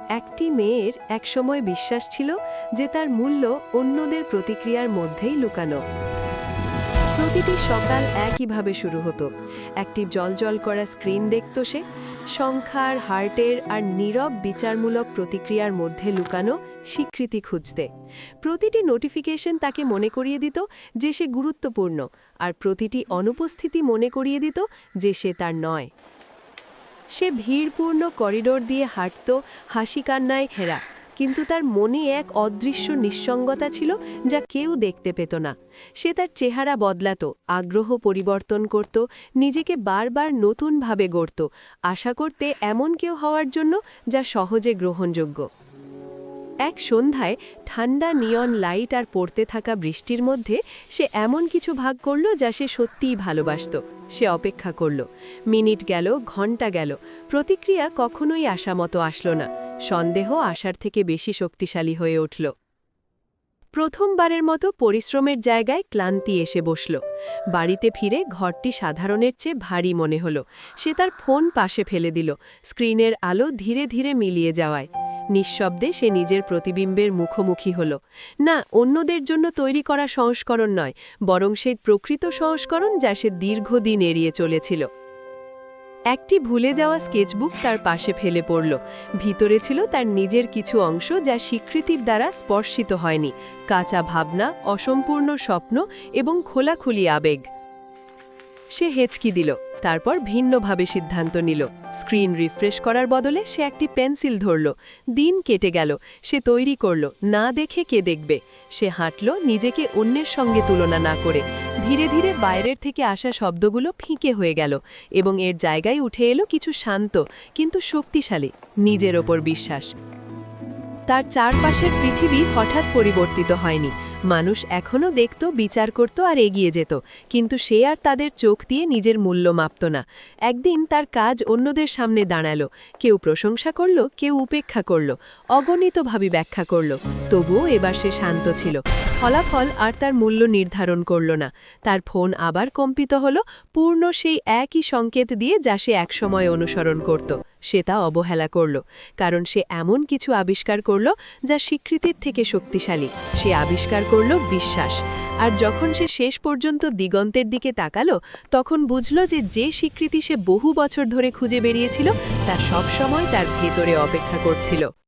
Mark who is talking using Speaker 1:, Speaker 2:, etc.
Speaker 1: একটি মেয়ের একসময় বিশ্বাস ছিল যে তার মূল্য অন্যদের প্রতিক্রিয়ার মধ্যেই লুকানো। প্রতিটি সকাল একইভাবে শুরু হতো। একটি জ্বলজ্বল করা স্ক্রিন দেখত সে, সংখ্যার, হার্টের আর নীরব বিচারমূলক প্রতিক্রিয়ার মধ্যে লুকানো স্বীকৃতি খুঁজতে। প্রতিটি নোটিফিকেশন তাকে মনে করিয়ে দিত যে সে গুরুত্বপূর্ণ, আর প্রতিটি অনুপস্থিতি মনে করিয়ে দিত যে সে তার নয়। সে ভিড়পূর্ণ করিডোর দিয়ে হাঁটত, হাসি কান্নায় ঘেরা, কিন্তু তার মনে এক অদৃশ্য নিঃসঙ্গতা ছিল যা কেউ দেখতে পেত না। সে তার চেহারা বদলাত, আগ্রহ পরিবর্তন করত, নিজেকে বারবার নতুনভাবে গড়ত, আশা করতে এমন কেউ হওয়ার জন্য যা সহজে গ্রহণযোগ্য। এক সন্ধ্যায় ঠান্ডা নিয়ন লাইট আর পড়তে থাকা বৃষ্টির মধ্যে সে এমন কিছু ভাগ করল যা সে সত্যিই ভালোবাসত। সে অপেক্ষা করল। মিনিট গেল, ঘন্টা গেল, প্রতিক্রিয়া কখনোই আশামতো আসলো না। সন্দেহ আশার থেকে বেশি শক্তিশালী হয়ে উঠল। প্রথমবারের মতো পরিশ্রমের জায়গায় ক্লান্তি এসে বসল। বাড়িতে ফিরে ঘরটি সাধারণের চেয়ে ভারী মনে হলো। সে তার ফোন পাশে ফেলে দিল, স্ক্রিনের আলো ধীরে ধীরে মিলিয়ে যাওয়ায়। নিঃশব্দে সে নিজের প্রতিবিম্বের মুখোমুখি হল। না, অন্যদের জন্য তৈরি করা সংস্করণ নয়, বরং সেই প্রকৃত সংস্করণ যা সে দীর্ঘদিন এড়িয়ে চলেছিল। একটি ভুলে যাওয়া স্কেচবুক তার পাশে ফেলে পড়ল। ভিতরে ছিল তার নিজের কিছু অংশ যা স্বীকৃতির দ্বারা স্পর্শিত হয়নি, কাঁচা ভাবনা, অসম্পূর্ণ স্বপ্ন এবং খোলাখুলি আবেগ। সে হেঁচকি দিল, তারপর ভিন্নভাবে সিদ্ধান্ত নিল। স্ক্রিন রিফ্রেশ করার বদলে সে একটি পেন্সিল ধরল। দিন কেটে গেল, সে তৈরি করল, না দেখে কে দেখবে। সে হাঁটল, নিজেকে অন্যের সঙ্গে তুলনা না করে। ধীরে ধীরে বাইরের থেকে আসা শব্দগুলো ফিকে হয়ে গেল এবং এর জায়গায় উঠে এলো কিছু শান্ত কিন্তু শক্তিশালী নিজের ওপর বিশ্বাস। তার চারপাশের পৃথিবী হঠাৎ পরিবর্তিত হয়নি। মানুষ এখনও দেখত, বিচার করত আর এগিয়ে যেত, কিন্তু সে আর তাদের চোখ দিয়ে নিজের মূল্য মাপত না। একদিন তার কাজ অন্যদের সামনে দাঁড়ালো। কেউ প্রশংসা করল, কেউ উপেক্ষা করল, অগণিতভাবে ব্যাখ্যা করল। তবুও এবার সে শান্ত ছিল। ফলাফল আর তার মূল্য নির্ধারণ করল না। তার ফোন আবার কম্পিত হলো, পূর্ণ সেই একই সংকেত দিয়ে যা সে একসময় অনুসরণ করত। সে তা অবহেলা করল, কারণ সে এমন কিছু আবিষ্কার করল যা স্বীকৃতির থেকে শক্তিশালী। সে আবিষ্কার করল বিশ্বাস। আর যখন সে শেষ পর্যন্ত দিগন্তের দিকে তাকালো, তখন বুঝল যে যে স্বীকৃতি সে বহু বছর ধরে খুঁজে বেরিয়েছিল তা সবসময় তার ভেতরে অপেক্ষা করছিল।